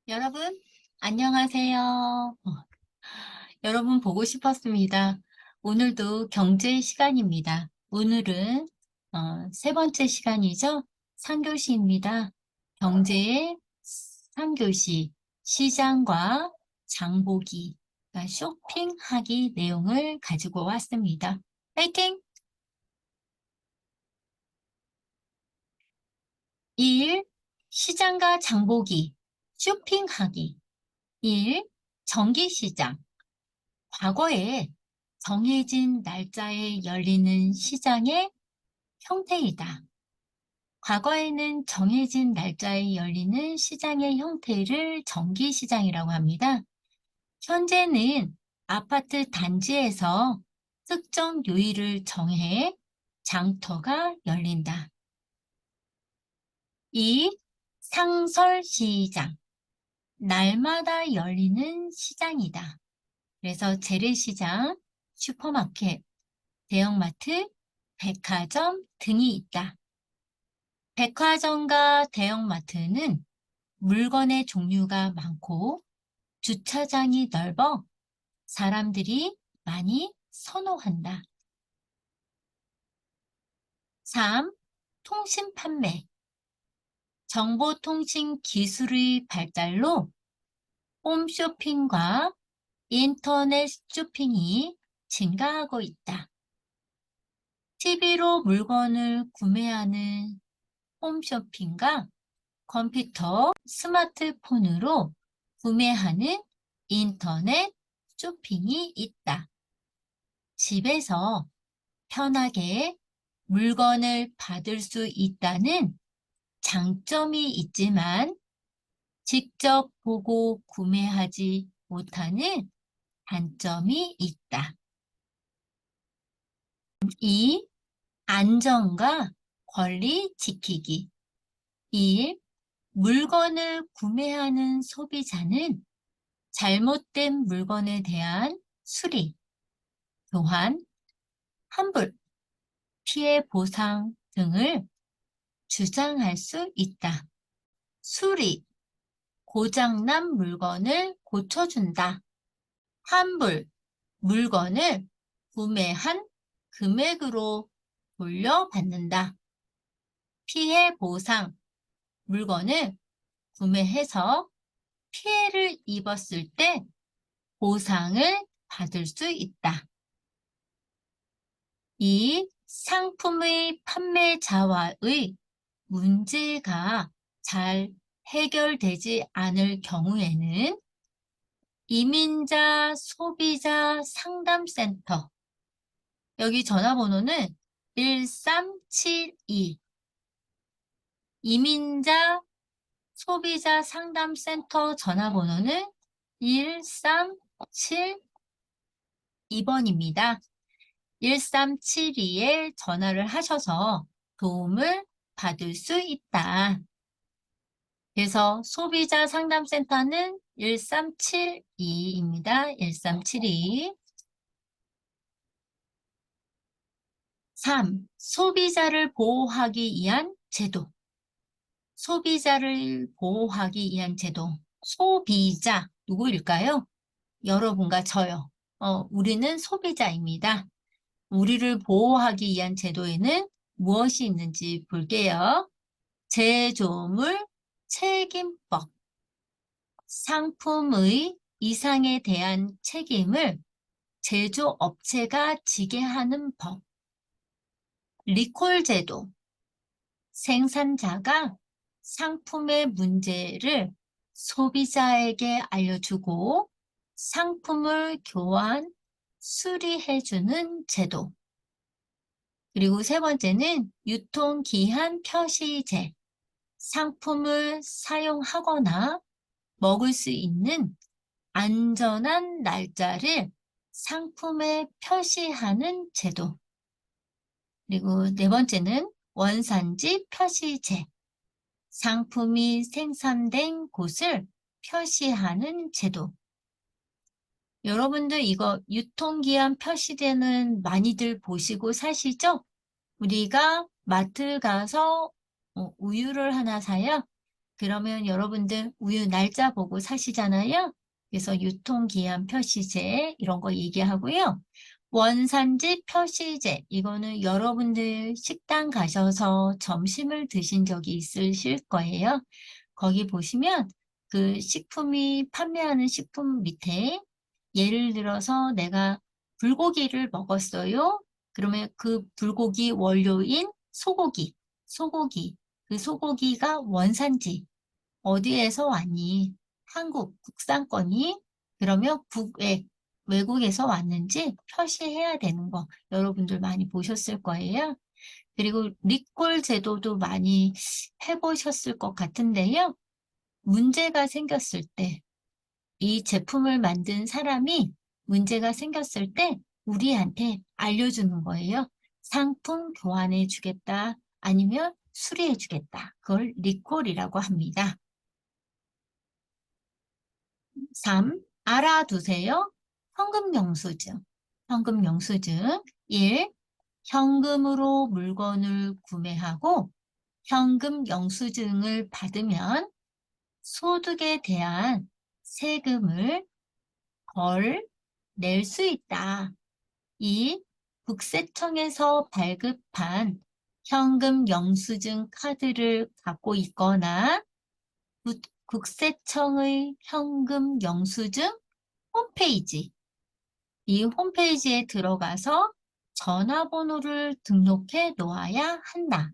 여러분, 안녕하세요. 여러분 보고 싶었습니다. 오늘도 경제 시간입니다. 오늘은 세 번째 시간이죠. 3교시입니다. 경제의 3교시, 시장과 장보기, 그러니까 쇼핑하기 내용을 가지고 왔습니다. 파이팅! 1. 시장과 장보기, 쇼핑하기. 1. 정기시장. 과거에 정해진 날짜에 열리는 시장의 형태이다. 과거에는 정해진 날짜에 열리는 시장의 형태를 정기시장이라고 합니다. 현재는 아파트 단지에서 특정 요일을 정해 장터가 열린다. 2. 상설시장. 날마다 열리는 시장이다. 그래서 재래시장, 슈퍼마켓, 대형마트, 백화점 등이 있다. 백화점과 대형마트는 물건의 종류가 많고 주차장이 넓어 사람들이 많이 선호한다. 3. 통신 판매. 정보통신 기술의 발달로 홈쇼핑과 인터넷 쇼핑이 증가하고 있다. TV로 물건을 구매하는 홈쇼핑과 컴퓨터, 스마트폰으로 구매하는 인터넷 쇼핑이 있다. 집에서 편하게 물건을 받을 수 있다는 장점이 있지만 직접 보고 구매하지 못하는 단점이 있다. 2. 안전과 권리 지키기. 1. 물건을 구매하는 소비자는 잘못된 물건에 대한 수리, 교환, 환불, 피해 보상 등을 주장할 수 있다. 수리, 고장난 물건을 고쳐준다. 환불, 물건을 구매한 금액으로 돌려받는다. 피해 보상, 물건을 구매해서 피해를 입었을 때 보상을 받을 수 있다. 2. 상품의 판매자와의 문제가 잘 해결되지 않을 경우에는 이민자 소비자 상담센터, 여기 전화번호는 1372, 이민자 소비자 상담센터 전화번호는 1372번입니다. 1372에 전화를 하셔서 도움을 받을 수 있다. 그래서 소비자 상담센터는 1372입니다. 1372. 3. 소비자를 보호하기 위한 제도. 소비자를 보호하기 위한 제도. 소비자, 누구일까요? 여러분과 저요. 우리는 소비자입니다. 우리를 보호하기 위한 제도에는 무엇이 있는지 볼게요. 제조물 책임법. 상품의 이상에 대한 책임을 제조업체가 지게 하는 법. 리콜 제도. 생산자가 상품의 문제를 소비자에게 알려주고 상품을 교환, 수리해주는 제도. 그리고 세 번째는 유통기한 표시제. 상품을 사용하거나 먹을 수 있는 안전한 날짜를 상품에 표시하는 제도. 그리고 네 번째는 원산지 표시제. 상품이 생산된 곳을 표시하는 제도. 여러분들 이거 유통기한 표시제는 많이들 보시고 사시죠? 우리가 마트 가서 우유를 하나 사요. 그러면 여러분들 우유 날짜 보고 사시잖아요. 그래서 유통기한 표시제 이런 거 얘기하고요. 원산지 표시제 이거는 여러분들 식당 가셔서 점심을 드신 적이 있으실 거예요. 거기 보시면 그 식품이 판매하는 식품 밑에 예를 들어서 내가 불고기를 먹었어요. 그러면 그 불고기 원료인 소고기, 그 소고기가 원산지, 어디에서 왔니? 한국, 국산권이? 그러면 외국에서 왔는지 표시해야 되는 거 여러분들 많이 보셨을 거예요. 그리고 리콜 제도도 많이 해보셨을 것 같은데요. 문제가 생겼을 때, 이 제품을 만든 사람이 문제가 생겼을 때 우리한테 알려주는 거예요. 상품 교환해 주겠다. 아니면 수리해 주겠다. 그걸 리콜이라고 합니다. 3. 알아두세요. 현금영수증. 현금영수증. 1. 현금으로 물건을 구매하고 현금 영수증을 받으면 소득에 대한 세금을 덜 낼 수 있다. 2. 국세청에서 발급한 현금 영수증 카드를 갖고 있거나 국세청의 현금 영수증 홈페이지, 이 홈페이지에 들어가서 전화번호를 등록해 놓아야 한다.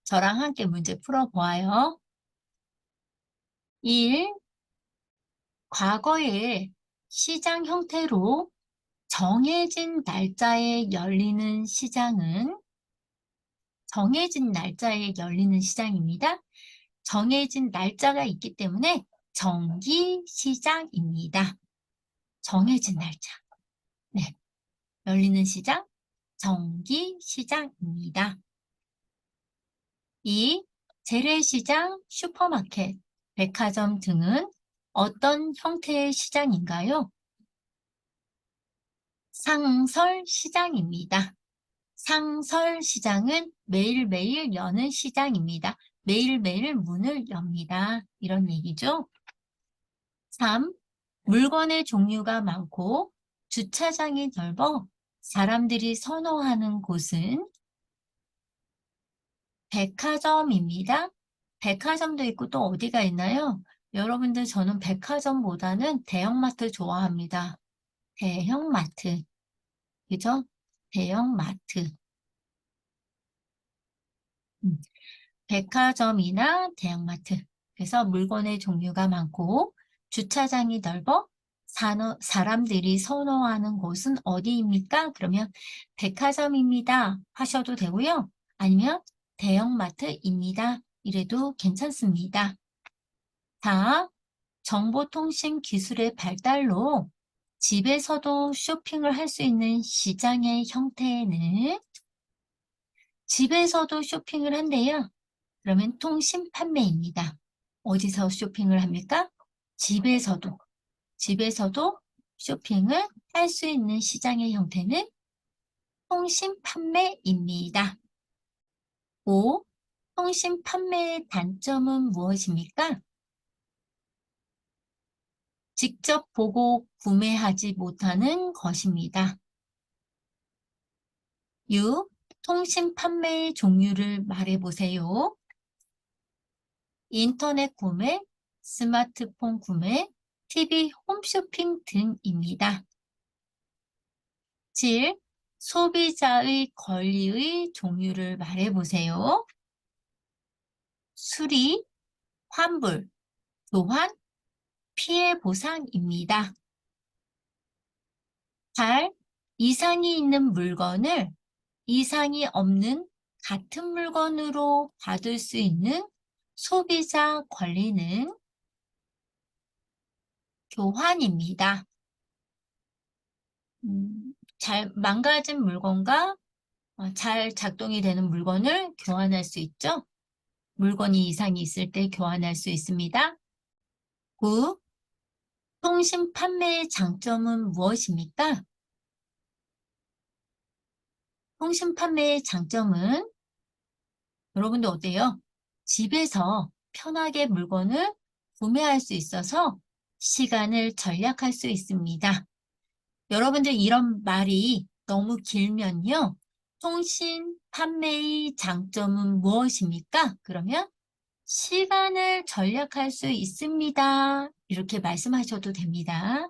저랑 함께 문제 풀어보아요. 1. 과거에 시장 형태로 정해진 날짜에 열리는 시장은 정해진 날짜에 열리는 시장입니다. 정해진 날짜가 있기 때문에 정기시장입니다. 정해진 날짜. 네. 열리는 시장, 정기시장입니다. 2. 재래시장, 슈퍼마켓, 백화점 등은 어떤 형태의 시장인가요? 상설시장입니다. 상설시장은 매일매일 여는 시장입니다. 매일매일 문을 엽니다. 이런 얘기죠. 3. 물건의 종류가 많고 주차장이 넓어 사람들이 선호하는 곳은 백화점입니다. 백화점도 있고 또 어디가 있나요? 여러분들 저는 백화점보다는 대형마트 좋아합니다. 대형마트. 그죠? 대형마트. 음, 백화점이나 대형마트. 그래서 물건의 종류가 많고 주차장이 넓어 사람들이 선호하는 곳은 어디입니까? 그러면 백화점입니다. 하셔도 되고요. 아니면 대형마트입니다. 이래도 괜찮습니다. 4. 정보통신 기술의 발달로 집에서도 쇼핑을 할 수 있는 시장의 형태는 집에서도 쇼핑을 한대요. 그러면 통신 판매입니다. 어디서 쇼핑을 합니까? 집에서도. 집에서도 쇼핑을 할 수 있는 시장의 형태는 통신 판매입니다. 5. 통신 판매의 단점은 무엇입니까? 직접 보고 구매하지 못하는 것입니다. 6. 통신 판매의 종류를 말해보세요. 인터넷 구매, 스마트폰 구매, TV 홈쇼핑 등입니다. 7. 소비자의 권리의 종류를 말해보세요. 수리, 환불, 교환, 피해 보상입니다. 8. 이상이 있는 물건을 이상이 없는 같은 물건으로 받을 수 있는 소비자 권리는 교환입니다. 잘 망가진 물건과 잘 작동이 되는 물건을 교환할 수 있죠. 물건이 이상이 있을 때 교환할 수 있습니다. 9. 통신 판매의 장점은 무엇입니까? 통신 판매의 장점은 여러분들 어때요? 집에서 편하게 물건을 구매할 수 있어서 시간을 절약할 수 있습니다. 여러분들 이런 말이 너무 길면요. 통신 판매의 장점은 무엇입니까? 그러면 시간을 절약할 수 있습니다. 이렇게 말씀하셔도 됩니다.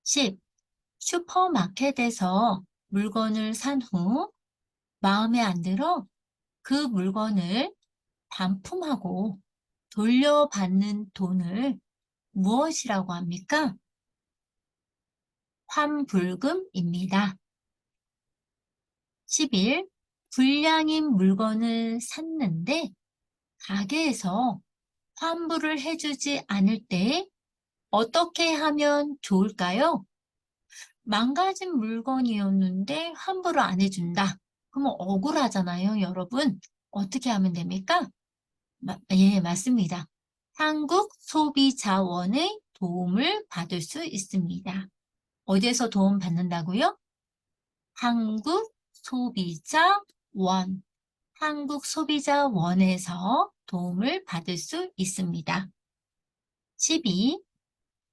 10. 슈퍼마켓에서 물건을 산 후 마음에 안 들어 그 물건을 반품하고 돌려받는 돈을 무엇이라고 합니까? 환불금입니다. 11. 불량인 물건을 샀는데 가게에서 환불을 해주지 않을 때 어떻게 하면 좋을까요? 망가진 물건이었는데 환불을 안 해준다. 그러면 억울하잖아요, 여러분. 어떻게 하면 됩니까? 예, 맞습니다. 한국소비자원의 도움을 받을 수 있습니다. 어디에서 도움 받는다고요? 한국소비자원. 한국소비자원에서 도움을 받을 수 있습니다. 12.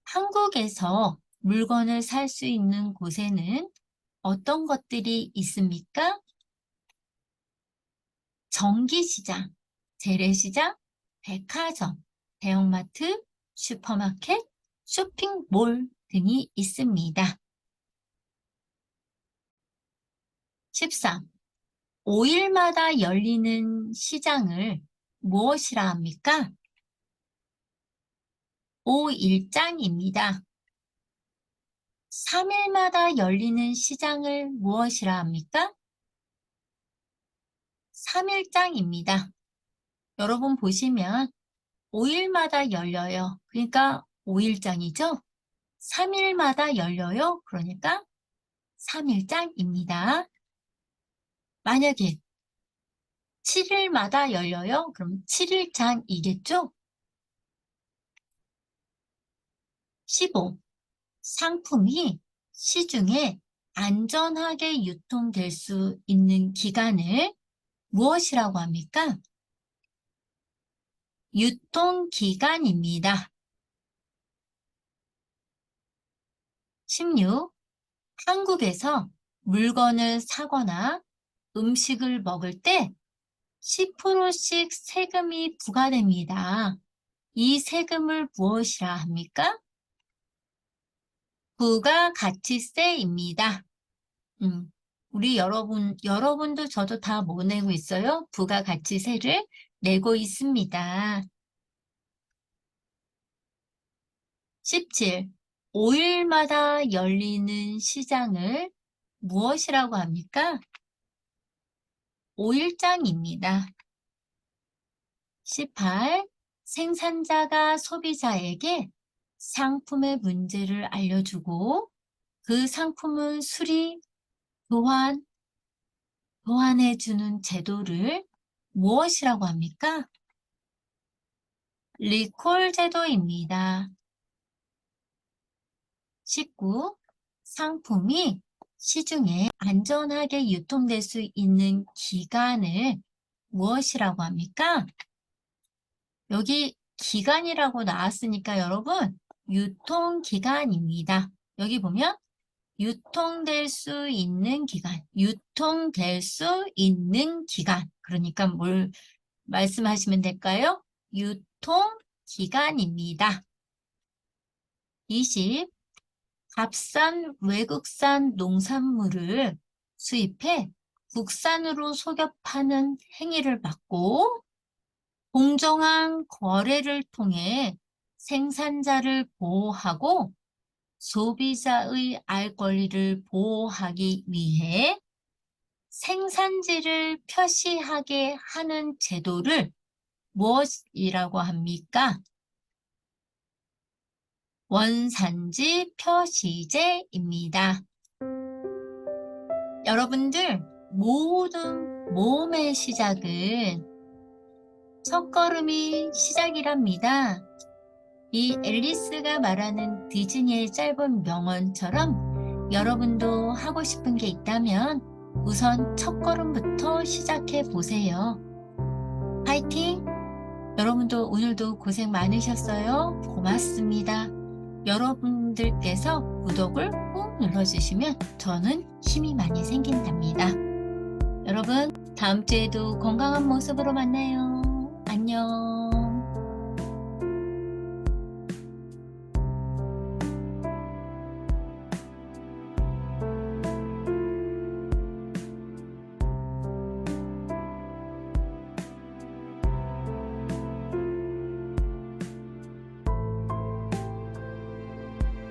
한국에서 물건을 살 수 있는 곳에는 어떤 것들이 있습니까? 전기시장, 재래시장, 백화점, 대형마트, 슈퍼마켓, 쇼핑몰 등이 있습니다. 13. 5일마다 열리는 시장을 무엇이라 합니까? 5일장입니다. 3일마다 열리는 시장을 무엇이라 합니까? 3일장입니다. 여러분 보시면 5일마다 열려요. 그러니까 5일장이죠? 3일마다 열려요. 그러니까 3일장입니다. 만약에 7일마다 열려요. 그럼 7일장이겠죠? 15. 상품이 시중에 안전하게 유통될 수 있는 기간을 무엇이라고 합니까? 유통기간입니다. 16. 한국에서 물건을 사거나 음식을 먹을 때 10%씩 세금이 부과됩니다. 이 세금을 무엇이라 합니까? 부가가치세입니다. 우리 여러분도 저도 다 뭐 내고 있어요? 부가가치세를 내고 있습니다. 17. 5일마다 열리는 시장을 무엇이라고 합니까? 5일장입니다. 18. 생산자가 소비자에게 상품의 문제를 알려주고 그 상품을 수리, 교환해주는 제도를 무엇이라고 합니까? 리콜 제도입니다. 19. 상품이 시중에 안전하게 유통될 수 있는 기간을 무엇이라고 합니까? 여기 기간이라고 나왔으니까 여러분 유통기간입니다. 여기 보면 유통될 수 있는 기간, 유통될 수 있는 기간. 그러니까 뭘 말씀하시면 될까요? 유통기간입니다. 20. 값싼 외국산 농산물을 수입해 국산으로 속여 파는 행위를 막고 공정한 거래를 통해 생산자를 보호하고 소비자의 알 권리를 보호하기 위해 생산지를 표시하게 하는 제도를 무엇이라고 합니까? 원산지 표시제입니다. 여러분들 모든 모험의 시작은 첫걸음이 시작이랍니다. 이 앨리스가 말하는 디즈니의 짧은 명언처럼 여러분도 하고 싶은 게 있다면 우선 첫걸음부터 시작해 보세요. 파이팅! 여러분도 오늘도 고생 많으셨어요. 고맙습니다. 여러분들께서 구독을 꾹 눌러주시면 저는 힘이 많이 생긴답니다. 여러분, 다음 주에도 건강한 모습으로 만나요. 안녕.